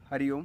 हरिओम।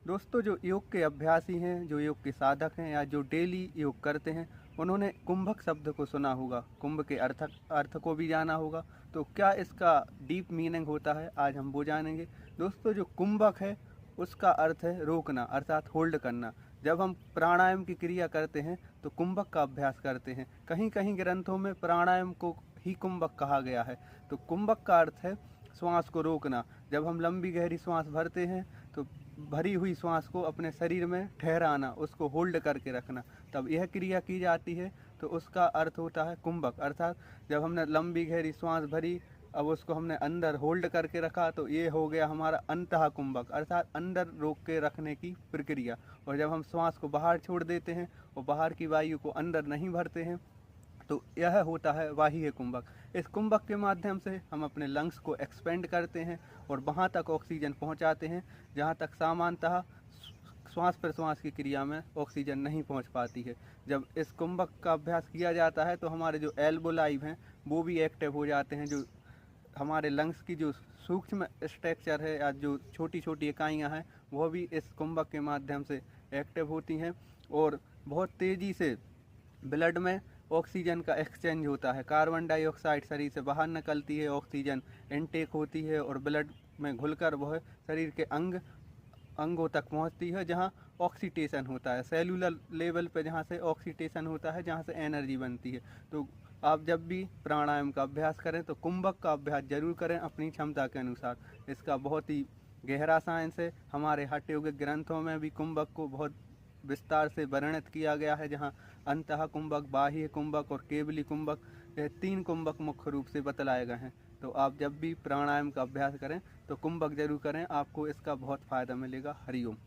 दोस्तों, जो योग के अभ्यासी हैं, जो योग के साधक हैं या जो डेली योग करते हैं, उन्होंने कुंभक शब्द को सुना होगा, कुंभ के अर्थ को भी जाना होगा। तो क्या इसका डीप मीनिंग होता है, आज हम वो जानेंगे। दोस्तों, जो कुंभक है उसका अर्थ है रोकना, अर्थात होल्ड करना। जब हम प्राणायाम की क्रिया करते हैं तो कुंभक का अभ्यास करते हैं। कहीं कहीं ग्रंथों में प्राणायाम को ही कुंभक कहा गया है। तो कुंभक का अर्थ है श्वास को रोकना। जब हम लंबी गहरी श्वास भरते हैं तो भरी हुई श्वास को अपने शरीर में ठहराना, उसको होल्ड करके रखना, तब यह क्रिया की जाती है। तो उसका अर्थ होता है कुंभक। अर्थात जब हमने लंबी गहरी श्वास भरी, अब उसको हमने अंदर होल्ड करके रखा, तो ये हो गया हमारा अंतः कुंभक, अर्थात अंदर रोक के रखने की प्रक्रिया। और जब हम श्वास को बाहर छोड़ देते हैं और बाहर की वायु को अंदर नहीं भरते हैं, तो यह होता है बाह्य कुंभक। इस कुंभक के माध्यम से हम अपने लंग्स को एक्सपेंड करते हैं और वहाँ तक ऑक्सीजन पहुँचाते हैं जहाँ तक सामान्यतः श्वास प्रश्वास की क्रिया में ऑक्सीजन नहीं पहुँच पाती है। जब इस कुंभक का अभ्यास किया जाता है तो हमारे जो एल्वोलाई हैं वो भी एक्टिव हो जाते हैं। जो हमारे लंग्स की जो सूक्ष्म स्ट्रक्चर है या जो छोटी छोटी इकाइयाँ हैं, वह भी इस कुंभक के माध्यम से एक्टिव होती हैं और बहुत तेज़ी से ब्लड में ऑक्सीजन का एक्सचेंज होता है। कार्बन डाइऑक्साइड शरीर से बाहर निकलती है, ऑक्सीजन इनटेक होती है और ब्लड में घुलकर वह शरीर के अंगों तक पहुंचती है, जहां ऑक्सीडेशन होता है। सेलुलर लेवल पे जहां से ऑक्सीडेशन होता है, जहां से एनर्जी बनती है। तो आप जब भी प्राणायाम का अभ्यास करें तो कुंभक का अभ्यास जरूर करें अपनी क्षमता के अनुसार। इसका बहुत ही गहरा साइंस है। हमारे हठ योगिक ग्रंथों में भी कुंभक को बहुत विस्तार से वर्णित किया गया है, जहाँ अंतः कुंभक, बाह्य कुंभक और केवली कुंभक, ये 3 कुंभक मुख्य रूप से बतलाए गए हैं। तो आप जब भी प्राणायाम का अभ्यास करें तो कुंभक जरूर करें, आपको इसका बहुत फायदा मिलेगा। हरिओम।